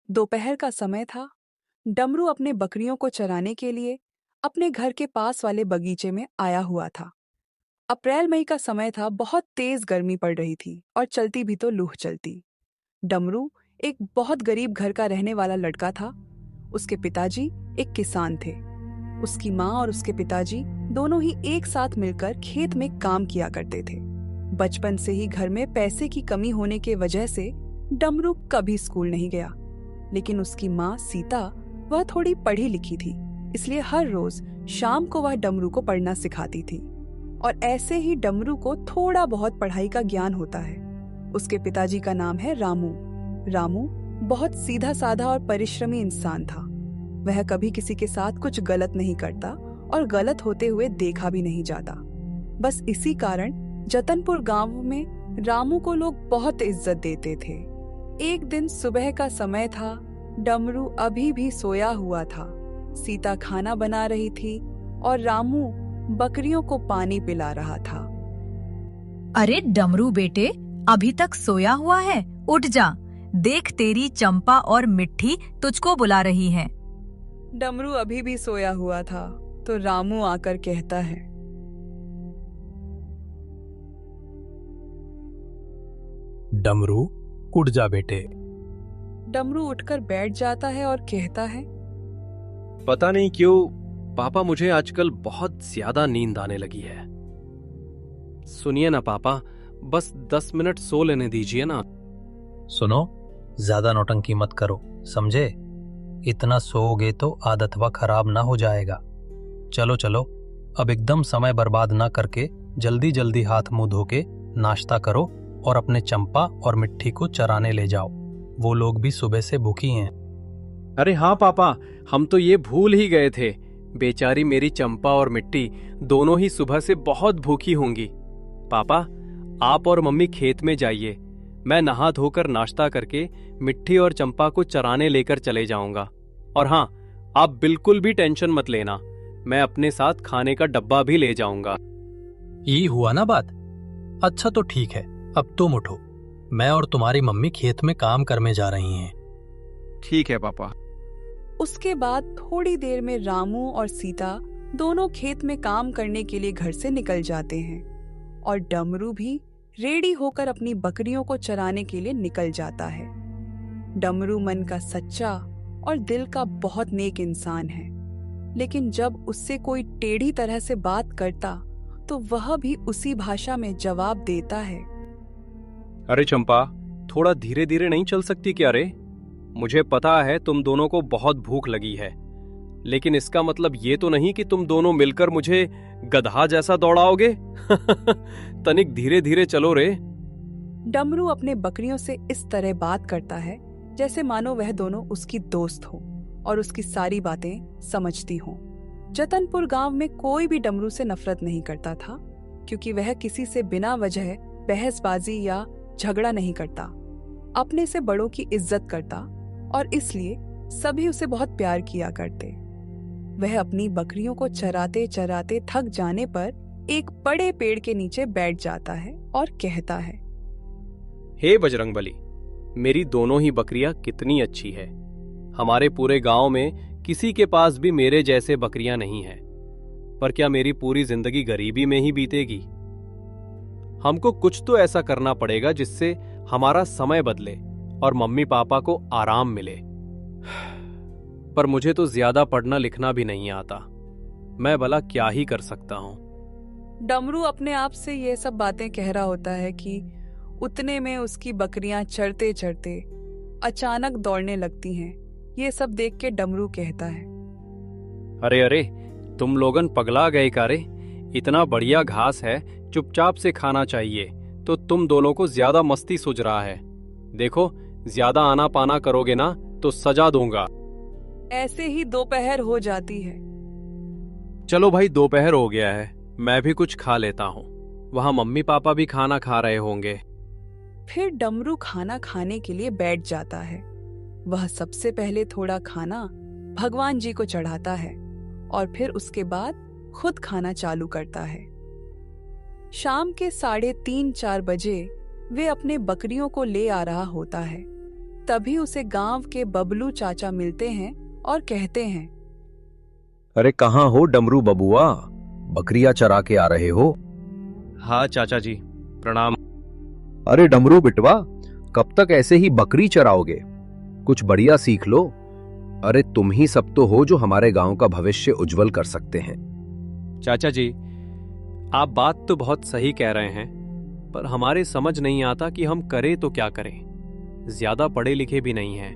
दोपहर का समय था। डमरू अपने बकरियों को चराने के लिए अपने घर के पास वाले बगीचे में आया हुआ था। अप्रैल मई का समय था, बहुत तेज गर्मी पड़ रही थी और चलती भी तो लूह चलती। डमरू एक बहुत गरीब घर का रहने वाला लड़का था। उसके पिताजी एक किसान थे। उसकी माँ और उसके पिताजी दोनों ही एक साथ मिलकर खेत में काम किया करते थे। बचपन से ही घर में पैसे की कमी होने के वजह से डमरू कभी स्कूल नहीं गया। लेकिन उसकी माँ सीता, वह थोड़ी पढ़ी लिखी थी, इसलिए हर रोज शाम को वह डमरू को पढ़ना सिखाती थी। और ऐसे ही डमरू को थोड़ा बहुत पढ़ाई का ज्ञान होता है। उसके पिताजी का नाम है रामू। रामू बहुत सीधा साधा और परिश्रमी इंसान था। वह कभी किसी के साथ कुछ गलत नहीं करता और गलत होते हुए देखा भी नहीं जाता। बस इसी कारण जतनपुर गांव में रामू को लोग बहुत इज्जत देते थे। एक दिन सुबह का समय था। डमरू अभी भी सोया हुआ था। सीता खाना बना रही थी और रामू बकरियों को पानी पिला रहा था। अरे डमरू बेटे, अभी तक सोया हुआ है? उठ जा, देख तेरी चंपा और मिट्टी तुझको बुला रही हैं। डमरू अभी भी सोया हुआ था तो रामू आकर कहता है, डमरू उठ जा बेटे। डमरू उठकर बैठ जाता है और कहता है, पता नहीं क्यों पापा, मुझे आजकल बहुत ज्यादा नींद आने लगी है। सुनिए ना पापा, बस 10 मिनट सो लेने दीजिए ना। सुनो, ज्यादा नौटंकी मत करो, समझे? इतना सोओगे तो आदत व खराब ना हो जाएगा। चलो चलो, अब एकदम समय बर्बाद ना करके जल्दी जल्दी हाथ मुंह धो के नाश्ता करो और अपने चंपा और मिट्टी को चराने ले जाओ। वो लोग भी सुबह से भूखी हैं। अरे हाँ पापा, हम तो ये भूल ही गए थे। बेचारी मेरी चंपा और मिट्टी दोनों ही सुबह से बहुत भूखी होंगी। पापा, आप और मम्मी खेत में जाइए, मैं नहा धोकर नाश्ता करके मिट्टी और चंपा को चराने लेकर चले जाऊंगा। और हाँ, आप बिल्कुल भी टेंशन मत लेना, मैं अपने साथ खाने का डब्बा भी ले जाऊंगा। ये हुआ ना बात? अच्छा तो ठीक है, अब तुम उठो, मैं और तुम्हारी मम्मी खेत में काम करने जा रही हैं। ठीक है पापा। उसके बाद थोड़ी देर में रामू और सीता दोनों खेत में काम करने के लिए घर से निकल जाते हैं और डमरू भी रेडी होकर अपनी बकरियों को चराने के लिए निकल जाता है। डमरू मन का सच्चा और दिल का बहुत नेक इंसान है, लेकिन जब उससे कोई टेढ़ी तरह से बात करता तो वह भी उसी भाषा में जवाब देता है। अरे चंपा, थोड़ा धीरे धीरे नहीं चल सकती क्या रे? मुझे पता है तुम दोनों को बहुत भूख लगी है, लेकिन इसका मतलब ये तो नहीं कि तुम दोनों मिलकर मुझे गधा जैसा दौड़ाओगे। तनिक धीरे धीरे चलो रे। डमरू अपने बकरियों से इस तरह बात करता है जैसे मानो वह दोनों उसकी दोस्त हो और उसकी सारी बातें समझती हों। जतनपुर गांव में कोई भी डमरू से नफरत नहीं करता था, क्योंकि वह किसी से बिना वजह बहसबाजी या झगड़ा नहीं करता, अपने से बड़ों की इज्जत करता और इसलिए सभी उसे बहुत प्यार किया करते। वह अपनी बकरियों को चराते चराते थक जाने पर एक बड़े पेड़ के नीचे बैठ जाता है और कहता है, हे बजरंगबली, मेरी दोनों ही बकरियां कितनी अच्छी है। हमारे पूरे गांव में किसी के पास भी मेरे जैसे बकरियां नहीं हैं। पर क्या मेरी पूरी जिंदगी गरीबी में ही बीतेगी? हमको कुछ तो ऐसा करना पड़ेगा जिससे हमारा समय बदले और मम्मी पापा को आराम मिले। पर मुझे तो ज्यादा पढ़ना लिखना भी नहीं आता, मैं भला क्या ही कर सकता हूं। डमरू अपने आप से ये सब बातें कह रहा होता है कि उतने में उसकी बकरियां चरते चरते अचानक दौड़ने लगती हैं। ये सब देख के डमरू कहता है, अरे अरे, तुम लोगन पगला गए का रे? इतना बढ़िया घास है, चुपचाप से खाना चाहिए, तो तुम दोनों को ज्यादा मस्ती सूझ रहा है। देखो, ज्यादा आना पाना करोगे ना तो सजा दूंगा। ऐसे ही दोपहर हो जाती है। चलो भाई, दोपहर हो गया है, मैं भी कुछ खा लेता हूँ। वहां मम्मी पापा भी खाना खा रहे होंगे। फिर डमरू खाना खाने के लिए बैठ जाता है। वह सबसे पहले थोड़ा खाना भगवान जी को चढ़ाता है और फिर उसके बाद खुद खाना चालू करता है। शाम के 3:30-4 बजे वे अपने बकरियों को ले आ रहा होता है। तभी उसे गांव के बबलू चाचा मिलते हैं और कहते हैं, अरे कहाँ हो डमरू बबुआ, बकरियां चरा के आ रहे हो? हाँ चाचा जी, प्रणाम। अरे डमरू बिटवा, कब तक ऐसे ही बकरी चराओगे? कुछ बढ़िया सीख लो। अरे तुम ही सब तो हो जो हमारे गांव का भविष्य उज्जवल कर सकते हैं। चाचा जी, आप बात तो बहुत सही कह रहे हैं, पर हमारे समझ नहीं आता कि हम करें तो क्या करें। ज्यादा पढ़े लिखे भी नहीं हैं।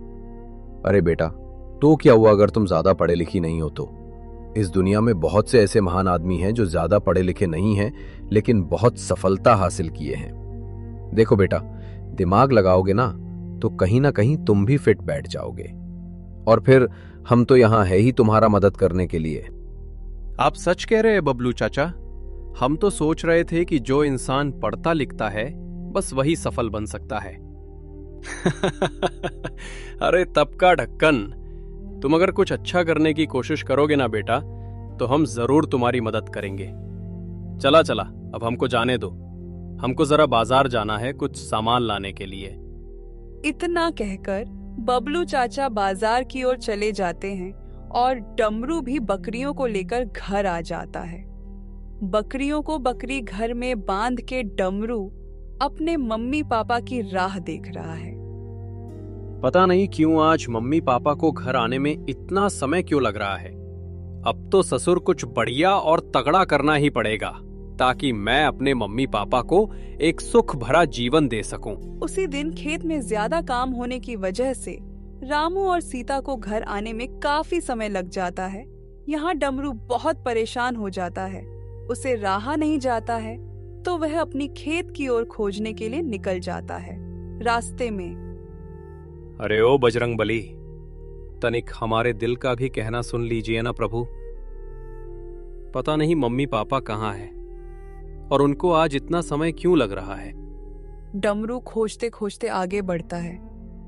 अरे बेटा, तो क्या हुआ अगर तुम ज्यादा पढ़े लिखी नहीं हो तो? इस दुनिया में बहुत से ऐसे महान आदमी हैं जो ज्यादा पढ़े लिखे नहीं हैं लेकिन बहुत सफलता हासिल किए हैं। देखो बेटा, दिमाग लगाओगे ना तो कहीं ना कहीं तुम भी फिट बैठ जाओगे। और फिर हम तो यहां है ही तुम्हारा मदद करने के लिए। आप सच कह रहे हैं बबलू चाचा। हम तो सोच रहे थे कि जो इंसान पढ़ता लिखता है बस वही सफल बन सकता है। अरे तब का ढक्कन, तुम अगर कुछ अच्छा करने की कोशिश करोगे ना बेटा, तो हम जरूर तुम्हारी मदद करेंगे। चला चला, अब हमको जाने दो। हमको जरा बाजार जाना है कुछ सामान लाने के लिए। इतना कहकर बबलू चाचा बाजार की ओर चले जाते हैं और डमरू भी बकरियों को लेकर घर आ जाता है। बकरियों को बकरी घर में बांध के डमरू अपने मम्मी पापा की राह देख रहा है। पता नहीं क्यों आज मम्मी पापा को घर आने में इतना समय क्यों लग रहा है। अब तो ससुर कुछ बढ़िया और तगड़ा करना ही पड़ेगा ताकि मैं अपने मम्मी पापा को एक सुख भरा जीवन दे सकूं। उसी दिन खेत में ज्यादा काम होने की वजह से रामू और सीता को घर आने में काफी समय लग जाता है। यहाँ डमरू बहुत परेशान हो जाता है। उसे रहा नहीं जाता है तो वह अपनी खेत की ओर खोजने के लिए निकल जाता है। रास्ते में, अरे ओ बजरंग बली, तनिक हमारे दिल का भी कहना सुन लीजिए ना प्रभु। पता नहीं मम्मी पापा कहाँ हैं और उनको आज इतना समय क्यों लग रहा है। डमरू खोजते खोजते आगे बढ़ता है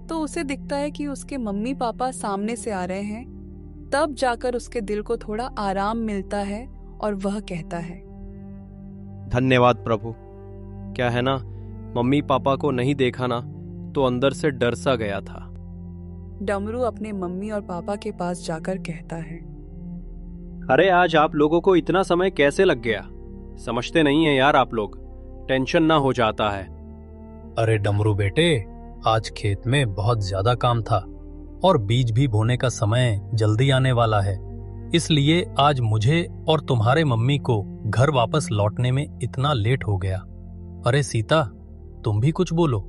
तो उसे दिखता है कि उसके मम्मी पापा सामने से आ रहे हैं। तब जाकर उसके दिल को थोड़ा आराम मिलता है और वह कहता है, धन्यवाद प्रभु। क्या है ना, मम्मी पापा को नहीं देखा ना तो अंदर से डर सा गया था। डमरू अपने मम्मी और पापा के पास जाकर कहता है, अरे आज आप लोगों को इतना समय कैसे लग गया? समझते नहीं है यार आप लोग, टेंशन ना हो जाता है। अरे डमरू बेटे, आज खेत में बहुत ज्यादा काम था और बीज भी बोने का समय जल्दी आने वाला है, इसलिए आज मुझे और तुम्हारे मम्मी को घर वापस लौटने में इतना लेट हो गया। अरे सीता, तुम भी कुछ बोलो।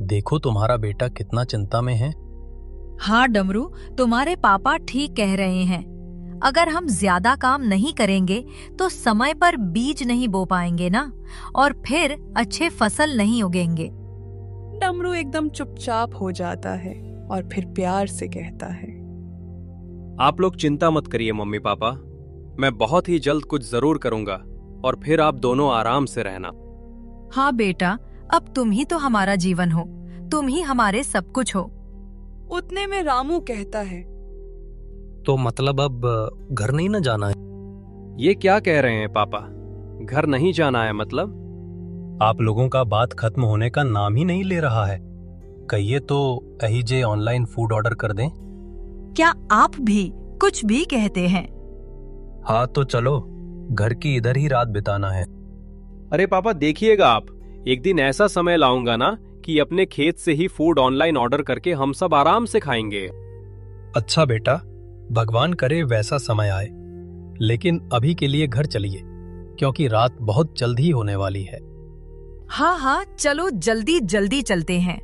देखो तुम्हारा बेटा कितना चिंता में है। हाँ डमरू, तुम्हारे पापा ठीक कह रहे हैं। अगर हम ज्यादा काम नहीं करेंगे तो समय पर बीज नहीं बो पाएंगे ना, और फिर अच्छे फसल नहीं उगेंगे। डमरू एकदम चुपचाप हो जाता है और फिर प्यार से कहता है, आप लोग चिंता मत करिए मम्मी पापा, मैं बहुत ही जल्द कुछ जरूर करूंगा और फिर आप दोनों आराम से रहना। हाँ बेटा, अब तुम ही तो हमारा जीवन हो, तुम ही हमारे सब कुछ हो। उतने में रामू कहता है, तो मतलब अब घर नहीं न जाना है? ये क्या कह रहे हैं पापा? घर नहीं जाना है मतलब? आप लोगों का बात खत्म होने का नाम ही नहीं ले रहा है। कहिए तो अहीजे ऑनलाइन फूड ऑर्डर कर दें। क्या आप भी कुछ भी कहते हैं? हाँ तो चलो, घर की इधर ही रात बिताना है। अरे पापा देखिएगा, आप एक दिन ऐसा समय लाऊंगा ना कि अपने खेत से ही फूड ऑनलाइन ऑर्डर करके हम सब आराम से खाएंगे। अच्छा बेटा, भगवान करे वैसा समय आए, लेकिन अभी के लिए घर चलिए क्योंकि रात बहुत जल्द ही होने वाली है। हाँ हाँ, चलो जल्दी जल्दी चलते हैं।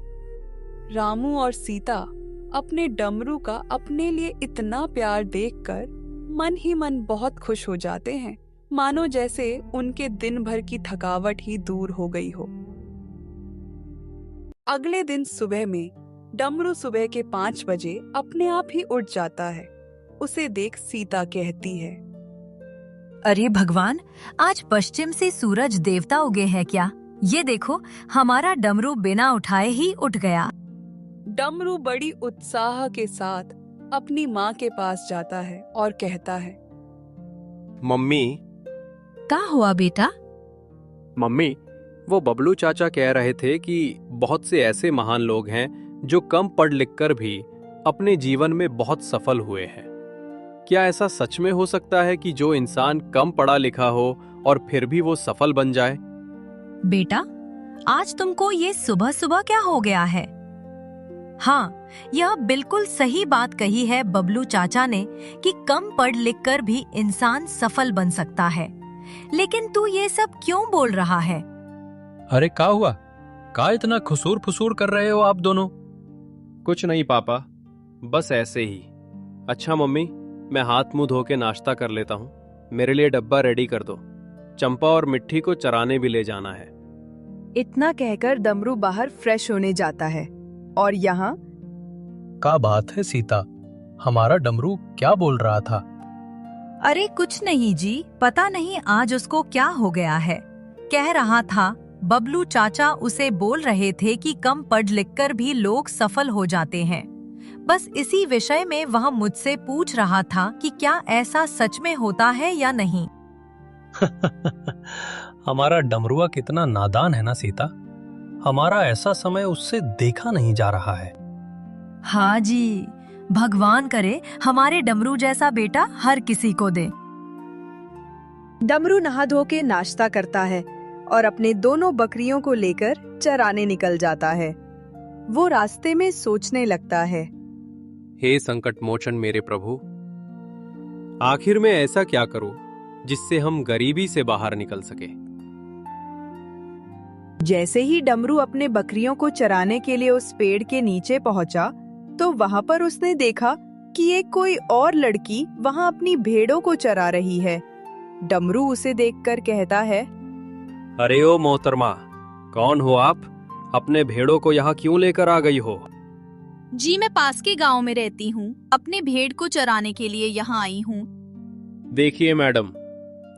रामू और सीता अपने डमरू का अपने लिए इतना प्यार देखकर मन ही मन बहुत खुश हो जाते हैं, मानो जैसे उनके दिन भर की थकावट ही दूर हो गई हो। अगले दिन सुबह में डमरू सुबह के 5 बजे अपने आप ही उठ जाता है। उसे देख सीता कहती है, अरे भगवान, आज पश्चिम से सूरज देवता उगे हैं क्या? ये देखो, हमारा डमरू बिना उठाए ही उठ गया। डमरू बड़ी उत्साह के साथ अपनी माँ के पास जाता है और कहता है, मम्मी क्या हुआ बेटा? मम्मी, वो बबलू चाचा कह रहे थे कि बहुत से ऐसे महान लोग हैं जो कम पढ़ लिख कर भी अपने जीवन में बहुत सफल हुए हैं। क्या ऐसा सच में हो सकता है कि जो इंसान कम पढ़ा लिखा हो और फिर भी वो सफल बन जाए? बेटा, आज तुमको ये सुबह सुबह क्या हो गया है? हाँ, यह बिल्कुल सही बात कही है बबलू चाचा ने कि कम पढ़ लिख कर भी इंसान सफल बन सकता है। लेकिन तू ये सब क्यों बोल रहा है? अरे का हुआ? का इतना खुसूर फुसूर कर रहे हो आप दोनों? कुछ नहीं पापा, बस ऐसे ही। अच्छा मम्मी, मैं हाथ मुंह धो के नाश्ता कर लेता हूँ। मेरे लिए डब्बा रेडी कर दो। चंपा और मिट्टी को चराने भी ले जाना है। इतना कहकर डमरू बाहर फ्रेश होने जाता है और यहाँ का बात है सीता, हमारा डमरू क्या बोल रहा था? अरे कुछ नहीं जी, पता नहीं आज उसको क्या हो गया है। कह रहा था बबलू चाचा उसे बोल रहे थे कि कम पढ़ लिख कर भी लोग सफल हो जाते हैं। बस इसी विषय में वह मुझसे पूछ रहा था कि क्या ऐसा सच में होता है या नहीं। हमारा डमरुआ कितना नादान है ना सीता, हमारा ऐसा समय उससे देखा नहीं जा रहा है। हाँ जी, भगवान करे हमारे डमरू जैसा बेटा हर किसी को दे। डमरू नहा धो के नाश्ता करता है और अपने दोनों बकरियों को लेकर चराने निकल जाता है। वो रास्ते में सोचने लगता है, हे संकट मोचन मेरे प्रभु, आखिर मैं ऐसा क्या करूं जिससे हम गरीबी से बाहर निकल सके। जैसे ही डमरू अपने बकरियों को चराने के लिए उस पेड़ के नीचे पहुंचा तो वहां पर उसने देखा कि एक कोई और लड़की वहां अपनी भेड़ों को चरा रही है। डमरू उसे देखकर कहता है, अरे ओ मोहतरमा, कौन हो आप? अपने भेड़ों को यहाँ क्यों लेकर आ गई हो? जी मैं पास के गांव में रहती हूँ, अपने भेड़ को चराने के लिए यहाँ आई हूँ। देखिए मैडम,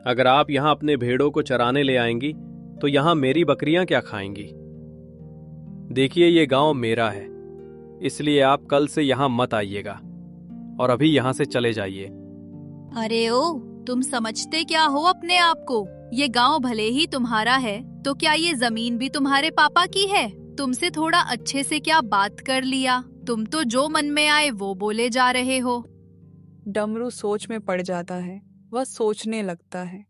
अगर आप यहाँ अपने भेड़ों को चराने ले आएंगी तो यहाँ मेरी बकरियां क्या खाएंगी? देखिए ये गांव मेरा है, इसलिए आप कल से यहाँ मत आइएगा और अभी यहाँ से चले जाइए। अरे ओ, तुम समझते क्या हो अपने आप को? ये गांव भले ही तुम्हारा है तो क्या ये जमीन भी तुम्हारे पापा की है? तुमसे थोड़ा अच्छे से क्या बात कर लिया? तुम तो जो मन में आए वो बोले जा रहे हो। डमरू सोच में पड़ जाता है। वह सोचने लगता है,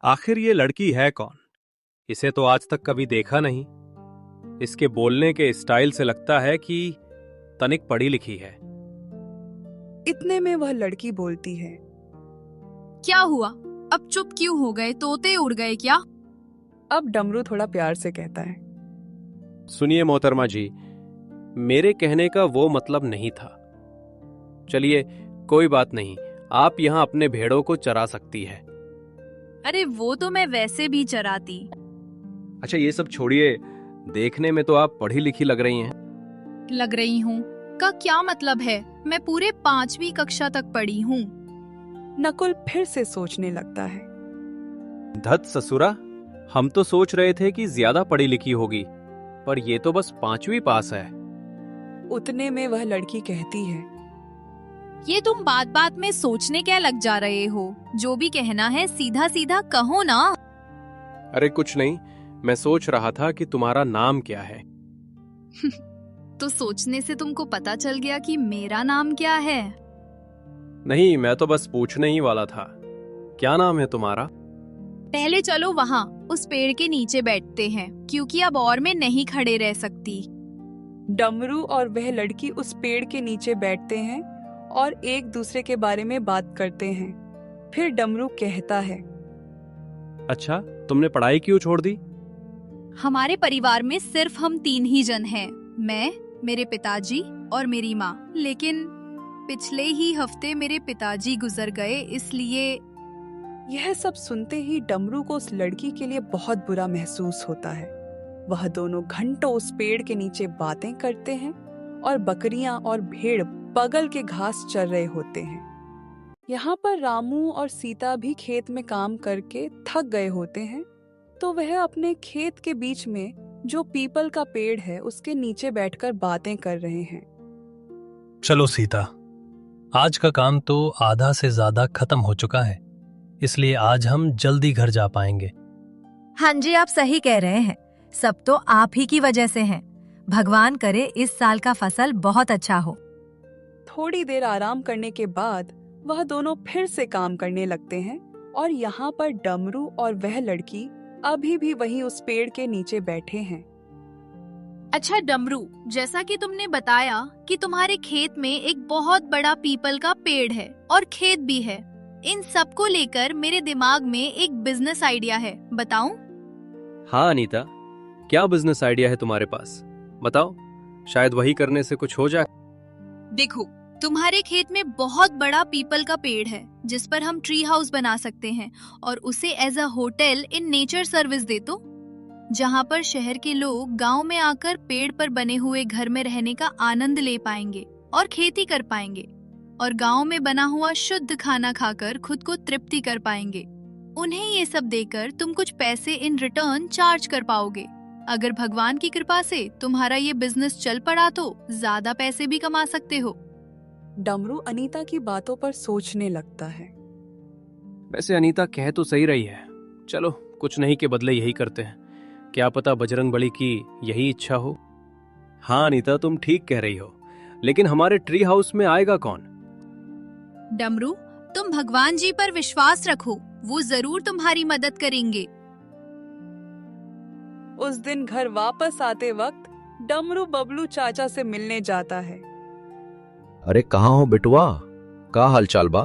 आखिर ये लड़की है कौन? इसे तो आज तक कभी देखा नहीं। इसके बोलने के स्टाइल से लगता है कि तनिक पढ़ी लिखी है। इतने में वह लड़की बोलती है, क्या हुआ? अब चुप क्यों हो गए? तोते उड़ गए क्या? अब डमरू थोड़ा प्यार से कहता है, सुनिए मोहतरमा जी, मेरे कहने का वो मतलब नहीं था। चलिए कोई बात नहीं, आप यहाँ अपने भेड़ों को चरा सकती है। अरे वो तो मैं वैसे भी चराती। अच्छा ये सब छोड़िए, देखने में तो आप पढ़ी लिखी लग रही हैं। लग रही हूँ का क्या मतलब है? मैं पूरे 5वीं कक्षा तक पढ़ी हूँ। नकुल फिर से सोचने लगता है। धत ससुरा, हम तो सोच रहे थे कि ज्यादा पढ़ी लिखी होगी, पर ये तो बस 5वीं पास है। उतने में वह लड़की कहती है, ये तुम बात बात में सोचने क्या लग जा रहे हो? जो भी कहना है सीधा सीधा कहो ना। अरे कुछ नहीं, मैं सोच रहा था कि तुम्हारा नाम क्या है। तो सोचने से तुमको पता चल गया कि मेरा नाम क्या है? नहीं, मैं तो बस पूछने ही वाला था। क्या नाम है तुम्हारा? पहले चलो वहाँ उस पेड़ के नीचे बैठते हैं, क्योंकि अब और मैं नहीं खड़े रह सकती। डमरू और वह लड़की उस पेड़ के नीचे बैठते हैं और एक दूसरे के बारे में बात करते हैं। फिर डमरू कहता है, अच्छा, तुमने पढ़ाई क्यों छोड़ दी? हमारे परिवार में सिर्फ हम 3 ही जन हैं, मैं, मेरे पिताजी और मेरी माँ। लेकिन पिछले ही हफ्ते मेरे पिताजी गुजर गए, इसलिए। यह सब सुनते ही डमरू को उस लड़की के लिए बहुत बुरा महसूस होता है। वह दोनों घंटों उस पेड़ के नीचे बातें करते हैं और बकरियां और भेड़ बगल के घास चर रहे होते हैं। यहाँ पर रामू और सीता भी खेत में काम करके थक गए होते हैं, तो वह अपने खेत के बीच में जो पीपल का पेड़ है उसके नीचे बैठकर बातें कर रहे हैं। चलो सीता, आज का काम तो आधा से ज्यादा खत्म हो चुका है, इसलिए आज हम जल्दी घर जा पाएंगे। हाँ जी, आप सही कह रहे हैं। सब तो आप ही की वजह से हैं। भगवान करे इस साल का फसल बहुत अच्छा हो। थोड़ी देर आराम करने के बाद वह दोनों फिर से काम करने लगते हैं और यहाँ पर डमरू और वह लड़की अभी भी वहीं उस पेड़ के नीचे बैठे हैं। अच्छा डमरू, जैसा कि तुमने बताया कि तुम्हारे खेत में एक बहुत बड़ा पीपल का पेड़ है और खेत भी है, इन सब को लेकर मेरे दिमाग में एक बिजनेस आइडिया है, बताऊं? हाँ अनीता, क्या बिजनेस आइडिया है तुम्हारे पास? बताओ, शायद वही करने से कुछ हो जाए। देखो, तुम्हारे खेत में बहुत बड़ा पीपल का पेड़ है जिस पर हम ट्री हाउस बना सकते हैं और उसे as a hotel in nature service दे दो, जहाँ पर शहर के लोग गांव में आकर पेड़ पर बने हुए घर में रहने का आनंद ले पाएंगे और खेती कर पाएंगे और गांव में बना हुआ शुद्ध खाना खाकर खुद को तृप्ति कर पाएंगे। उन्हें ये सब देकर तुम कुछ पैसे इन रिटर्न चार्ज कर पाओगे। अगर भगवान की कृपा से तुम्हारा ये बिजनेस चल पड़ा तो ज्यादा पैसे भी कमा सकते हो। डमरू अनीता की बातों पर सोचने लगता है। वैसे अनीता कह तो सही रही है, चलो कुछ नहीं के बदले यही करते हैं, क्या पता बजरंगबली की यही इच्छा हो। हाँ अनीता, तुम ठीक कह रही हो, लेकिन हमारे ट्री हाउस में आएगा कौन? डमरू, तुम भगवान जी पर विश्वास रखो, वो जरूर तुम्हारी मदद करेंगे। उस दिन घर वापस आते वक्त डमरू बबलू चाचा से मिलने जाता है। अरे कहाँ हो बिटुआ, का हालचाल बा?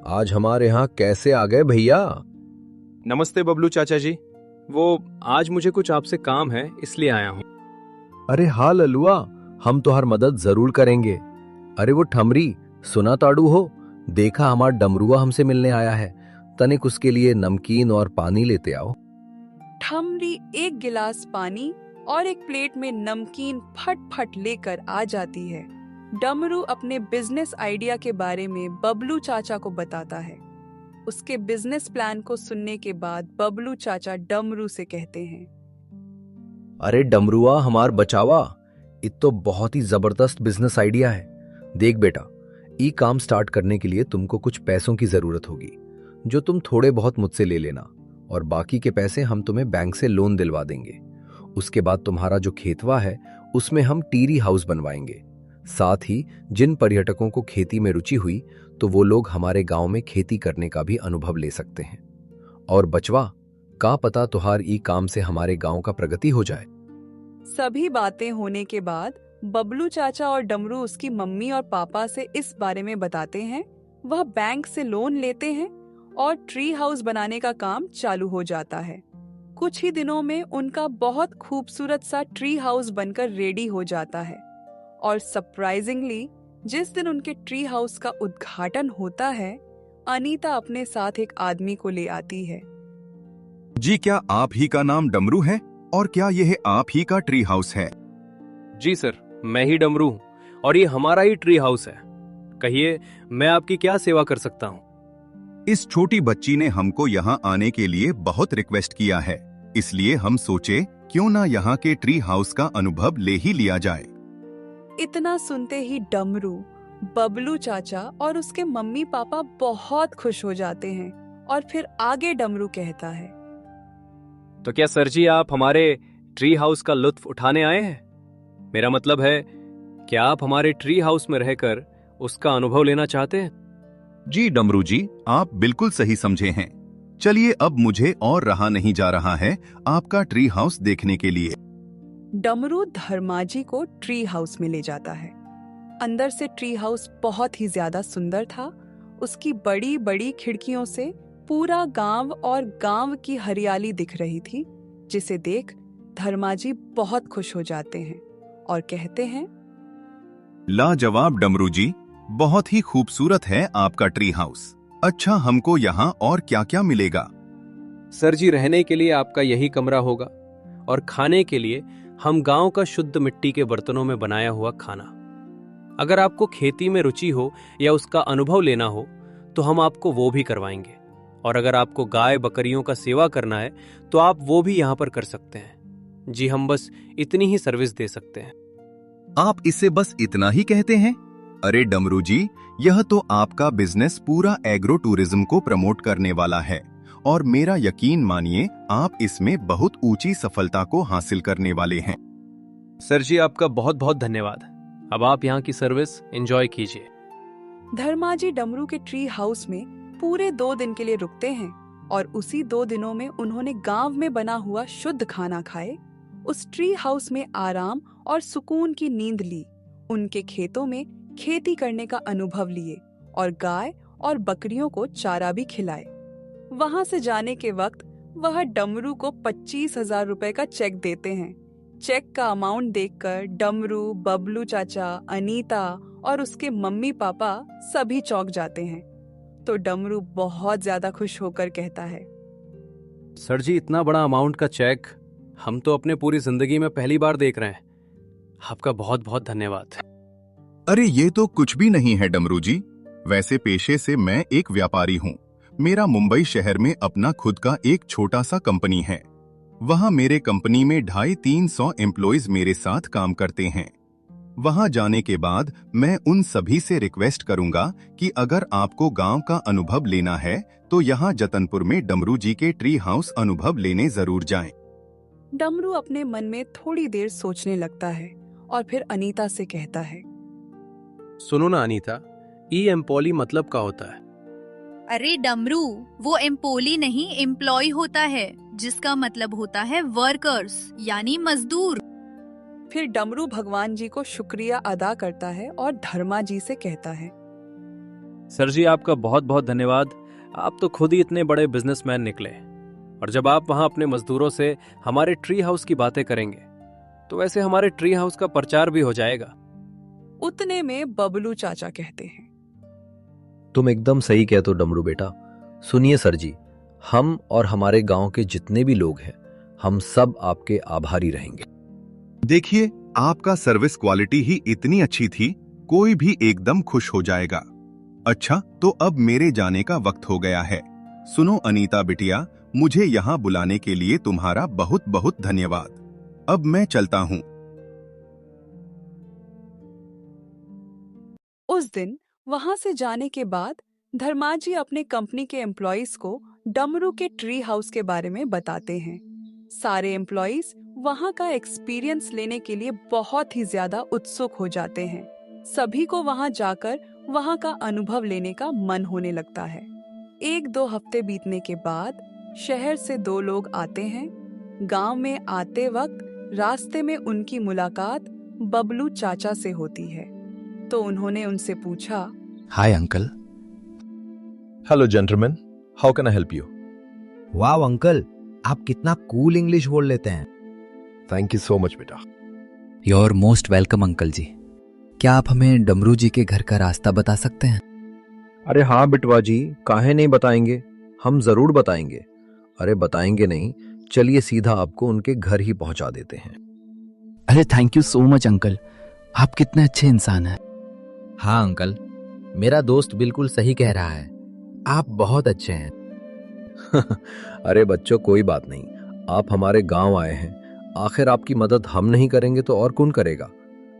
आज हमारे यहाँ कैसे आ गए भैया? नमस्ते बबलू चाचा जी, वो आज मुझे कुछ आपसे काम है इसलिए आया हूँ। अरे हाँ ललुआ, हम तो हर मदद जरूर करेंगे। अरे वो ठमरी, सुना ताड़ू हो, देखा हमारा डमरुआ हमसे मिलने आया है, तनिक उसके लिए नमकीन और पानी लेते आओ। ठमरी एक गिलास पानी और एक प्लेट में नमकीन फट लेकर आ जाती है। डमरू अपने बिजनेस आइडिया के बारे में बबलू चाचा को बताता है। उसके बिजनेस प्लान को सुनने के बाद बबलू चाचा डमरू से कहते हैं, अरे डमरुआ हमार बचावा, इत तो बहुत ही जबरदस्त बिजनेस आइडिया है। देख बेटा, ई काम स्टार्ट करने के लिए तुमको कुछ पैसों की जरूरत होगी, जो तुम थोड़े बहुत मुझसे ले लेना और बाकी के पैसे हम तुम्हें बैंक से लोन दिलवा देंगे। उसके बाद तुम्हारा जो खेतवा है उसमें हम टीरी हाउस बनवाएंगे। साथ ही जिन पर्यटकों को खेती में रुचि हुई तो वो लोग हमारे गांव में खेती करने का भी अनुभव ले सकते हैं। और बचवा, का पता तुहार ई काम से हमारे गांव का प्रगति हो जाए। सभी बातें होने के बाद बबलू चाचा और डमरू उसकी मम्मी और पापा से इस बारे में बताते हैं। वह बैंक से लोन लेते हैं और ट्री हाउस बनाने का काम चालू हो जाता है। कुछ ही दिनों में उनका बहुत खूबसूरत सा ट्री हाउस बनकर रेडी हो जाता है और सरप्राइजिंगली जिस दिन उनके ट्री हाउस का उद्घाटन होता है, अनीता अपने साथ एक आदमी को ले आती है। जी, क्या आप ही का नाम डमरू है और क्या यह आप ही का ट्री हाउस है? जी सर, मैं ही डमरू हूँ और ये हमारा ही ट्री हाउस है। कहिए, मैं आपकी क्या सेवा कर सकता हूँ? इस छोटी बच्ची ने हमको यहाँ आने के लिए बहुत रिक्वेस्ट किया है, इसलिए हम सोचे क्यों ना यहाँ के ट्री हाउस का अनुभव ले ही लिया जाए। इतना सुनते ही डमरू, बबलू चाचा और उसके मम्मी पापा बहुत खुश हो जाते हैं और फिर आगे डमरू कहता है, तो क्या सर जी आप हमारे ट्री हाउस का लुत्फ उठाने आए हैं? मेरा मतलब है, क्या आप हमारे ट्री हाउस में रहकर उसका अनुभव लेना चाहते हैं? जी डमरू जी, आप बिल्कुल सही समझे हैं। चलिए अब मुझे और रहा नहीं जा रहा है आपका ट्री हाउस देखने के लिए। डमरू धर्माजी को ट्री हाउस में ले जाता है। अंदर से ट्री हाउस बहुत ही ज्यादा सुंदर था। उसकी बड़ी बड़ी खिड़कियों से पूरा गांव और गांव की हरियाली दिख रही थी, जिसे देख धर्माजी बहुत खुश हो जाते हैं और कहते हैं, लाजवाब डमरू जी, बहुत ही खूबसूरत है आपका ट्री हाउस। अच्छा, हमको यहाँ और क्या क्या मिलेगा? सर जी, रहने के लिए आपका यही कमरा होगा और खाने के लिए हम गांव का शुद्ध मिट्टी के बर्तनों में बनाया हुआ खाना। अगर आपको खेती में रुचि हो या उसका अनुभव लेना हो तो हम आपको वो भी करवाएंगे, और अगर आपको गाय बकरियों का सेवा करना है तो आप वो भी यहाँ पर कर सकते हैं। जी, हम बस इतनी ही सर्विस दे सकते हैं। आप इसे बस इतना ही कहते हैं? अरे डमरू जी, यह तो आपका बिजनेस पूरा एग्रो टूरिज्म को प्रमोट करने वाला है और मेरा यकीन मानिए आप इसमें बहुत ऊंची सफलता को हासिल करने वाले हैं। सर जी, आपका बहुत बहुत धन्यवाद। अब आप यहाँ की सर्विस एंजॉय कीजिए। धर्माजी डमरू के ट्री हाउस में पूरे 2 दिन के लिए रुकते हैं और उसी 2 दिनों में उन्होंने गांव में बना हुआ शुद्ध खाना खाए, उस ट्री हाउस में आराम और सुकून की नींद ली, उनके खेतों में खेती करने का अनुभव लिए और गाय और बकरियों को चारा भी खिलाए। वहां से जाने के वक्त वह डमरू को 25,000 रुपए का चेक देते हैं। चेक का अमाउंट देखकर डमरू, बबलू चाचा, अनीता और उसके मम्मी पापा सभी चौंक जाते हैं। तो डमरू बहुत ज्यादा खुश होकर कहता है, सर जी, इतना बड़ा अमाउंट का चेक हम तो अपने पूरी जिंदगी में पहली बार देख रहे हैं। आपका बहुत बहुत धन्यवाद। अरे ये तो कुछ भी नहीं है डमरू जी। वैसे पेशे से मैं एक व्यापारी हूँ। मेरा मुंबई शहर में अपना खुद का एक छोटा सा कंपनी है। वहाँ मेरे कंपनी में 250-300 एम्प्लॉइज मेरे साथ काम करते हैं। वहाँ जाने के बाद मैं उन सभी से रिक्वेस्ट करूंगा कि अगर आपको गांव का अनुभव लेना है तो यहाँ जतनपुर में डमरू जी के ट्री हाउस अनुभव लेने जरूर जाएं। डमरू अपने मन में थोड़ी देर सोचने लगता है और फिर अनीता से कहता है, सुनो ना अनीता, ई एम्पॉली मतलब क्या होता है? अरे डमरू, वो एम्पोली नहीं एम्प्लॉय होता है, जिसका मतलब होता है वर्कर्स यानी मजदूर। फिर डमरू भगवान जी को शुक्रिया अदा करता है और धर्मा जी से कहता है, सर जी, आपका बहुत बहुत धन्यवाद। आप तो खुद ही इतने बड़े बिजनेसमैन निकले, और जब आप वहाँ अपने मजदूरों से हमारे ट्री हाउस की बातें करेंगे तो वैसे हमारे ट्री हाउस का प्रचार भी हो जाएगा। उतने में बबलू चाचा कहते हैं, तुम एकदम सही कहते हो डमरू बेटा। सुनिए सर जी, हम और हमारे गांव के जितने भी लोग हैं, हम सब आपके आभारी रहेंगे। देखिए, आपका सर्विस क्वालिटी ही इतनी अच्छी थी, कोई भी एकदम खुश हो जाएगा। अच्छा, तो अब मेरे जाने का वक्त हो गया है। सुनो अनीता बिटिया, मुझे यहाँ बुलाने के लिए तुम्हारा बहुत बहुत धन्यवाद। अब मैं चलता हूँ। उस दिन वहां से जाने के बाद धर्माजी अपने कंपनी के एम्प्लॉइज को डमरू के ट्री हाउस के बारे में बताते हैं। सारे एम्प्लॉइज वहां का एक्सपीरियंस लेने के लिए बहुत ही ज्यादा उत्सुक हो जाते हैं। सभी को वहां जाकर वहां का अनुभव लेने का मन होने लगता है। 1-2 हफ्ते बीतने के बाद शहर से 2 लोग आते हैं। गांव में आते वक्त रास्ते में उनकी मुलाकात बबलू चाचा से होती है। तो उन्होंने उनसे पूछा, hi uncle. Hello gentleman, how can I help you? वाह अंकल, आप कितना कूल इंग्लिश बोल लेते हैं। थैंक यू सो मच बेटा। You are most welcome uncle ji. क्या आप हमें डमरू जी के घर का रास्ता बता सकते हैं? अरे हाँ बिटवा जी, काहे नहीं बताएंगे, हम जरूर बताएंगे। अरे बताएंगे नहीं, चलिए सीधा आपको उनके घर ही पहुंचा देते हैं। अरे thank you so much uncle, आप कितने अच्छे इंसान हैं। हाँ अंकल, मेरा दोस्त बिल्कुल सही कह रहा है, आप बहुत अच्छे हैं। अरे बच्चों, कोई बात नहीं, आप हमारे गांव आए हैं, आखिर आपकी मदद हम नहीं करेंगे तो और कौन करेगा।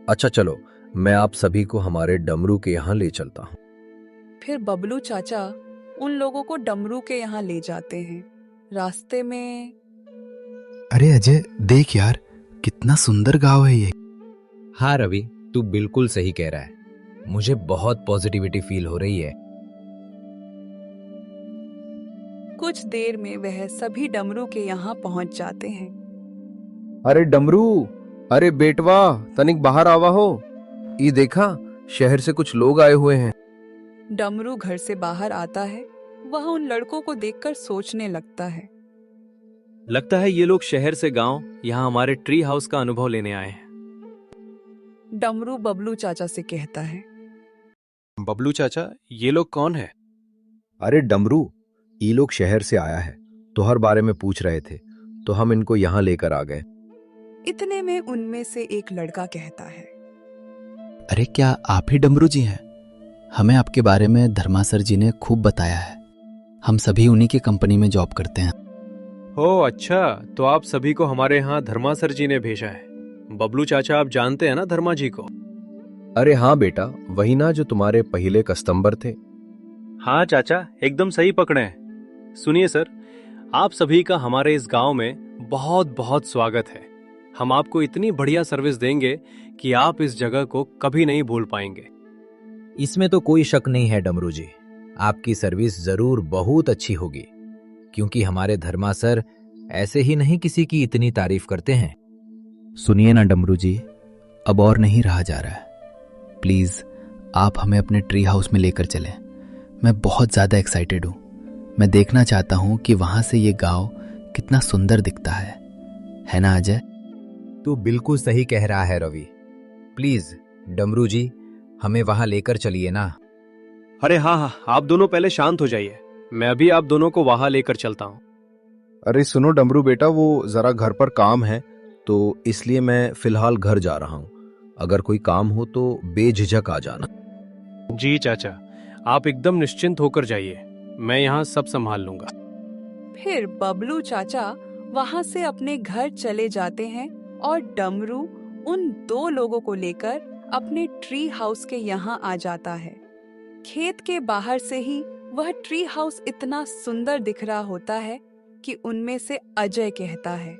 अच्छा चलो, मैं आप सभी को हमारे डमरू के यहाँ ले चलता हूँ। फिर बबलू चाचा उन लोगों को डमरू के यहाँ ले जाते हैं। रास्ते में, अरे अजय देख यार, कितना सुंदर गांव है ये। हाँ रवि, तू बिल्कुल सही कह रहा है, मुझे बहुत पॉजिटिविटी फील हो रही है। कुछ देर में वह सभी डमरू के यहाँ पहुंच जाते हैं। अरे डमरू, अरे बेटवा, तनिक बाहर आवा हो। ये देखा, शहर से कुछ लोग आए हुए हैं। डमरू घर से बाहर आता है। वह उन लड़कों को देखकर सोचने लगता है, लगता है ये लोग शहर से गांव यहाँ हमारे ट्री हाउस का अनुभव लेने आए हैं। डमरू बबलू चाचा से कहता है, बबलू चाचा, ये लोग कौन है? अरे डमरू, ये लोग शहर से आया है, तोहर बारे में पूछ रहे थे, तो हम इनको यहाँ लेकर आ गए। इतने में उनमें से एक लड़का कहता है, अरे क्या आप ही डमरू जी हैं? हमें आपके बारे में धर्मा सर जी ने खूब बताया है। हम सभी उन्हीं की कंपनी में जॉब करते हैं। ओह अच्छा, तो आप सभी को हमारे यहाँ धर्मा सर जी ने भेजा है। बबलू चाचा, आप जानते हैं ना धर्मा जी को? अरे हाँ बेटा, वही ना जो तुम्हारे पहले कस्टमर थे। हाँ चाचा, एकदम सही पकड़े हैं। सुनिए सर, आप सभी का हमारे इस गांव में बहुत बहुत स्वागत है। हम आपको इतनी बढ़िया सर्विस देंगे कि आप इस जगह को कभी नहीं भूल पाएंगे। इसमें तो कोई शक नहीं है डमरू जी, आपकी सर्विस जरूर बहुत अच्छी होगी, क्योंकि हमारे धर्मा सर ऐसे ही नहीं किसी की इतनी तारीफ करते हैं। सुनिए ना डमरू जी, अब और नहीं रहा जा रहा है। प्लीज आप हमें अपने ट्री हाउस में लेकर चलें। मैं बहुत ज्यादा एक्साइटेड हूँ। मैं देखना चाहता हूँ कि वहां से ये गांव कितना सुंदर दिखता है ना अजय? तू बिल्कुल सही कह रहा है रवि। प्लीज डमरू जी, हमें वहां लेकर चलिए ना। अरे हाँ, आप दोनों पहले शांत हो जाइए, मैं अभी आप दोनों को वहां लेकर चलता हूँ। अरे सुनो डमरू बेटा, वो जरा घर पर काम है तो इसलिए मैं फिलहाल घर जा रहा हूँ। अगर कोई काम हो तो बेझिझक आ जाना। जी चाचा, आप एकदम निश्चिंत होकर जाइए, मैं यहाँ सब संभाल लूंगा। फिर बबलू चाचा वहां से अपने घर चले जाते हैं और डमरू उन 2 लोगों को लेकर अपने ट्री हाउस के यहाँ आ जाता है। खेत के बाहर से ही वह ट्री हाउस इतना सुंदर दिख रहा होता है कि उनमें से अजय कहता है,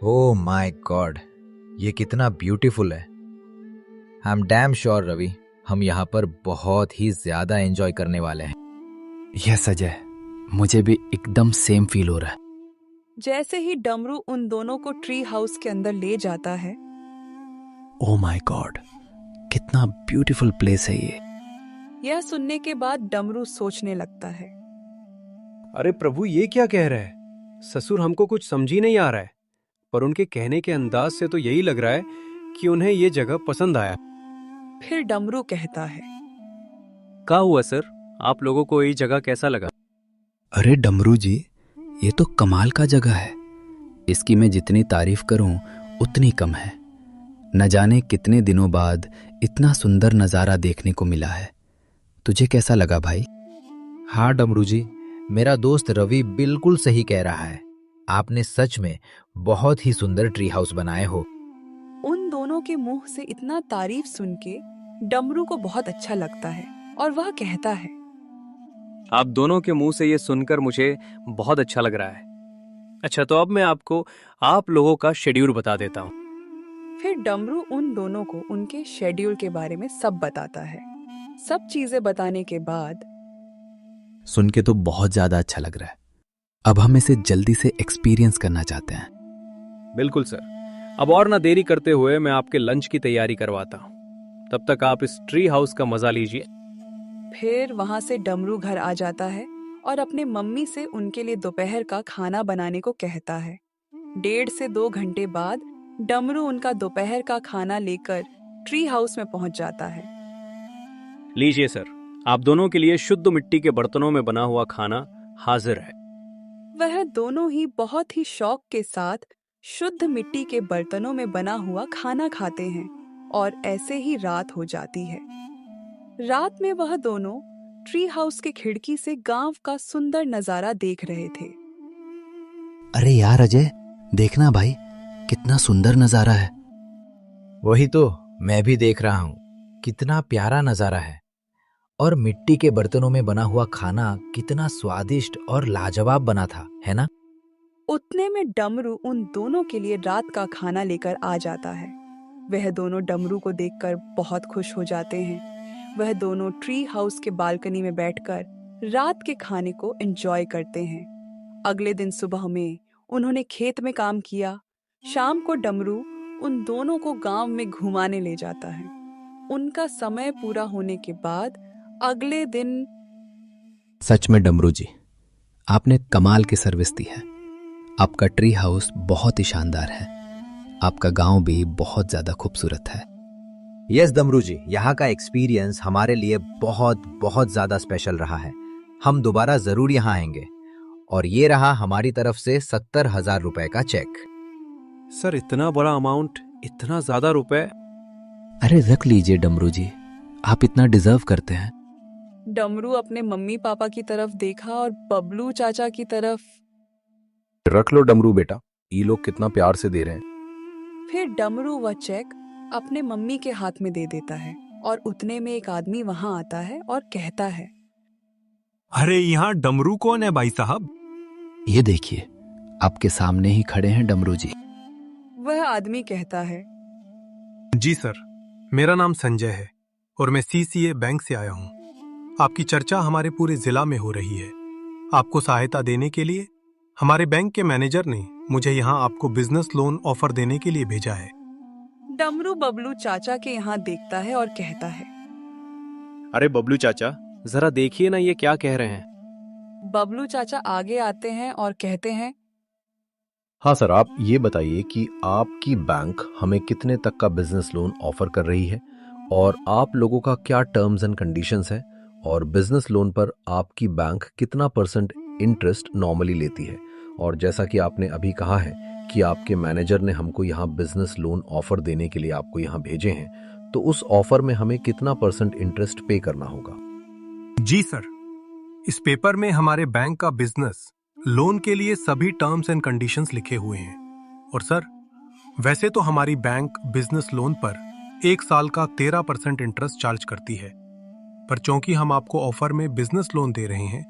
ओह माय गॉड, ये कितना ब्यूटीफुल है। I am damn sure Ravi, हम यहाँ पर बहुत ही ज्यादा एंजॉय करने वाले हैं। यस अजय, मुझे भी एकदम सेम फील हो रहा है। जैसे ही डमरू उन दोनों को ट्री हाउस के अंदर ले जाता है, ओह माय गॉड, कितना ब्यूटीफुल प्लेस है ये। यह सुनने के बाद डमरू सोचने लगता है, अरे प्रभु, ये क्या कह रहा है? ससुर हमको कुछ समझ ही नहीं आ रहा है, पर उनके कहने के अंदाज से तो यही लग रहा है कि उन्हें ये जगह पसंद आया। फिर डमरू कहता है, क्या हुआ सर, आप लोगों को ये जगह कैसा लगा? अरे डमरू जी, ये तो कमाल का जगह है। इसकी मैं जितनी तारीफ करूं उतनी कम है। न जाने कितने दिनों बाद इतना सुंदर नजारा देखने को मिला है। तुझे कैसा लगा भाई? हाँ डमरू जी, मेरा दोस्त रवि बिल्कुल सही कह रहा है। आपने सच में बहुत ही सुंदर ट्री हाउस बनाए हो। उन दोनों के मुंह से इतना तारीफ सुन के डमरू को बहुत अच्छा लगता है और वह कहता है, आप दोनों के मुंह से ये सुनकर मुझे बहुत अच्छा लग रहा है। अच्छा, तो अब मैं आपको आप लोगों का शेड्यूल बता देता हूँ। फिर डमरू उन दोनों को उनके शेड्यूल के बारे में सब बताता है। सब चीजें बताने के बाद सुन के तो बहुत ज्यादा अच्छा लग रहा है। अब हम इसे जल्दी से एक्सपीरियंस करना चाहते हैं। बिल्कुल सर, अब और ना देरी करते हुए मैं आपके लंच की तैयारी करवाता हूँ। तब तक आप इस ट्री हाउस का मजा लीजिए। फिर वहां से डमरू घर आ जाता है और अपने मम्मी से उनके लिए दोपहर का खाना बनाने को कहता है। 1.5 से 2 घंटे बाद डमरू उनका दोपहर का खाना लेकर ट्री हाउस में पहुंच जाता है। लीजिए सर, आप दोनों के लिए शुद्ध मिट्टी के बर्तनों में बना हुआ खाना हाजिर है। वह दोनों ही बहुत ही शौक के साथ शुद्ध मिट्टी के बर्तनों में बना हुआ खाना खाते हैं और ऐसे ही रात हो जाती है। रात में वह दोनों ट्री हाउस के खिड़की से गांव का सुंदर नजारा देख रहे थे। अरे यार अजय, देखना भाई, कितना सुंदर नजारा है। वही तो मैं भी देख रहा हूँ, कितना प्यारा नजारा है। और मिट्टी के बर्तनों में बना हुआ खाना कितना स्वादिष्ट और लाजवाब बना था, है ना? उतने में डमरू उन दोनों के लिए रात का खाना लेकर आ जाता है। वह दोनों डमरू को देखकर बहुत खुश हो जाते हैं। वह दोनों ट्री हाउस के बालकनी में बैठकर रात के खाने को एंजॉय करते हैं। अगले दिन सुबह में उन्होंने खेत में काम किया। शाम को डमरू उन दोनों को गांव में घुमाने ले जाता है। उनका समय पूरा होने के बाद अगले दिन सच में डमरू जी, आपने कमाल की सर्विस दी है। आपका ट्री हाउस बहुत ही शानदार है। आपका गांव भी बहुत ज्यादा खूबसूरत है। यस डमरू जी, यहाँ का एक्सपीरियंस हमारे लिए बहुत बहुत ज्यादा स्पेशल रहा है। हम दोबारा जरूर यहाँ आएंगे। और ये रहा हमारी तरफ से 70,000 रुपए का चेक। सर, इतना बड़ा अमाउंट, इतना ज्यादा रुपए? अरे रख लीजिए डमरू जी, आप इतना डिजर्व करते हैं। डमरू अपने मम्मी पापा की तरफ देखा और बबलू चाचा की तरफ। रख लो डमरू बेटा, ये लोग कितना प्यार से दे रहे हैं। फिर डमरू वह चेक अपने मम्मी के हाथ में दे देता है और उतने में एक आदमी वहां आता है और कहता है, अरे यहाँ डमरू कौन है भाई साहब? ये देखिए, आपके सामने ही खड़े हैं डमरू जी। वह आदमी कहता है, जी सर, मेरा नाम संजय है और मैं सीसीए बैंक से आया हूँ। आपकी चर्चा हमारे पूरे जिला में हो रही है। आपको सहायता देने के लिए हमारे बैंक के मैनेजर ने मुझे यहाँ आपको बिजनेस लोन ऑफर देने के लिए भेजा है। डमरू बबलू चाचा के यहाँ देखता है और कहता है, अरे बबलू चाचा, जरा देखिए ना ये क्या कह रहे हैं। बबलू चाचा आगे आते हैं और कहते हैं, हाँ सर, आप ये बताइए कि आपकी बैंक हमें कितने तक का बिजनेस लोन ऑफर कर रही है और आप लोगों का क्या टर्म्स एंड कंडीशंस है, और बिजनेस लोन पर आपकी बैंक कितना % इंटरेस्ट नॉर्मली लेती है। और जैसा कि आपने अभी कहा है कि आपके मैनेजर ने हमको यहाँ बिजनेस लोन ऑफर देने के लिए आपको यहाँ भेजे हैं, तो उस ऑफर में हमें कितना % इंटरेस्ट पे करना होगा। जी सर, इस पेपर में हमारे बैंक का बिजनेस लोन के लिए सभी टर्म्स एंड कंडीशंस लिखे हुए हैं। और सर, वैसे तो हमारी बैंक बिजनेस लोन पर 1 साल का 13% इंटरेस्ट चार्ज करती है, पर चूंकि हम आपको ऑफर में बिजनेस लोन दे रहे हैं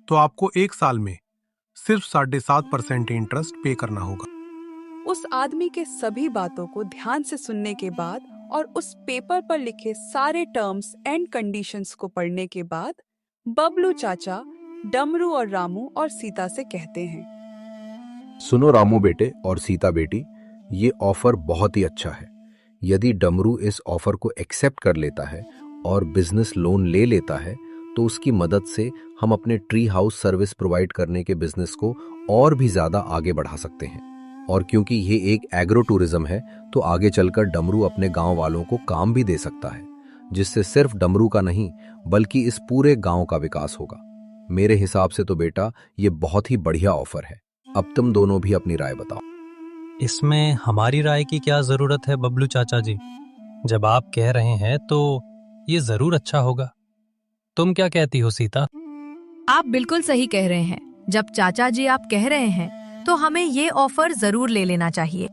तो आपको 1 साल में सिर्फ 7.5% इंटरेस्ट पे करना होगा। उस आदमी के सभी बातों को ध्यान से सुनने के बाद और उस पेपर पर लिखे सारे टर्म्स एंड कंडीशंस को पढ़ने के बाद बबलू चाचा डमरू और रामू और सीता से कहते हैं, सुनो रामू बेटे और सीता बेटी, ये ऑफर बहुत ही अच्छा है। यदि डमरू इस ऑफर को एक्सेप्ट कर लेता है और बिजनेस लोन ले लेता है तो उसकी मदद से हम अपने ट्री हाउस सर्विस प्रोवाइड करने के बिजनेस को और भी ज्यादा आगे बढ़ा सकते हैं। और क्योंकि ये एक एग्रो टूरिज्म है तो आगे चलकर डमरू अपने गांव वालों को काम भी दे सकता है, जिससे सिर्फ डमरू का नहीं बल्कि इस पूरे गांव का विकास होगा। मेरे हिसाब से तो बेटा ये बहुत ही बढ़िया ऑफर है। अब तुम दोनों भी अपनी राय बताओ। इसमें हमारी राय की क्या जरूरत है बबलू चाचा जी? जब आप कह रहे हैं तो ये जरूर अच्छा होगा। तुम क्या कहती हो सीता? आप बिल्कुल सही कह रहे हैं। जब चाचा जी आप कह रहे हैं तो हमें ये ऑफर जरूर ले लेना चाहिए।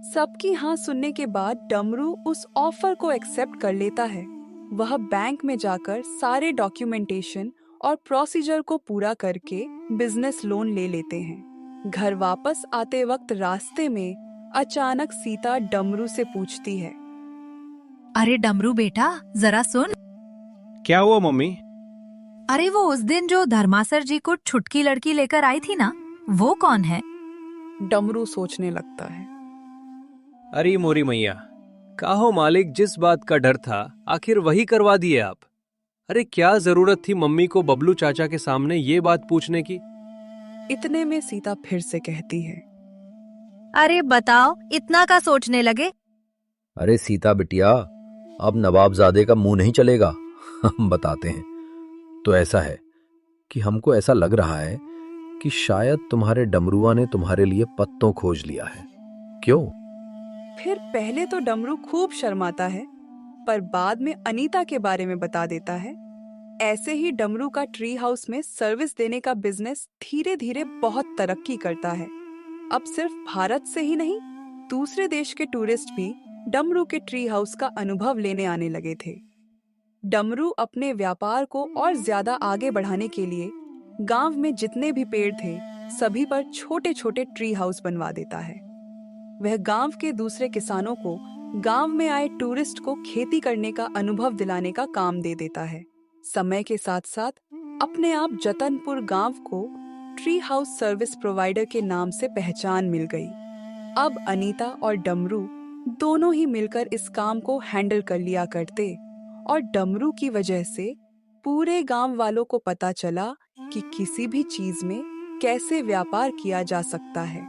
सबकी हाँ सुनने के बाद डमरू उस ऑफर को एक्सेप्ट कर लेता है। वह बैंक में जाकर सारे डॉक्यूमेंटेशन और प्रोसीजर को पूरा करके बिजनेस लोन ले लेते हैं। घर वापस आते वक्त रास्ते में अचानक सीता डमरू से पूछती है, अरे डमरू बेटा, जरा सुन। क्या हुआ मम्मी? अरे वो उस दिन जो धर्मासर जी को छुटकी लड़की लेकर आई थी ना, वो कौन है? डमरू सोचने लगता है। अरे मोरी मैया, काहो मालिक, जिस बात का डर था आखिर वही करवा दिए आप। अरे क्या जरूरत थी मम्मी को बबलू चाचा के सामने ये बात पूछने की? इतने में सीता फिर से कहती है, अरे बताओ, इतना का सोचने लगे? अरे सीता बिटिया, अब नवाबजादे का मुंह नहीं चलेगा। हम बताते हैं। तो ऐसा है कि हमको ऐसा लग रहा है कि शायद तुम्हारे डमरुआ ने तुम्हारे लिए पत्तों खोज लिया है। क्यों? फिर पहले तो डमरू खूब शर्माता है, पर बाद में अनीता के बारे में बता देता है। ऐसे ही डमरू का ट्री हाउस में सर्विस देने का बिजनेस धीरे धीरे बहुत तरक्की करता है। अब सिर्फ भारत से ही नहीं, दूसरे देश के टूरिस्ट भी डमरू के ट्री हाउस का अनुभव लेने आने लगे थे। डमरू अपने व्यापार को और ज्यादा आगे बढ़ाने के लिए गांव में जितने भी पेड़ थे सभी पर छोटे छोटे ट्री हाउस बनवा देता है। वह गांव के दूसरे किसानों को गांव में आए टूरिस्ट को खेती करने का अनुभव दिलाने का काम दे देता है। समय के साथ साथ अपने आप जतनपुर गांव को ट्री हाउस सर्विस प्रोवाइडर के नाम से पहचान मिल गई। अब अनीता और डमरू दोनों ही मिलकर इस काम को हैंडल कर लिया करते और डमरू की वजह से पूरे गांव वालों को पता चला कि किसी भी चीज में कैसे व्यापार किया जा सकता है।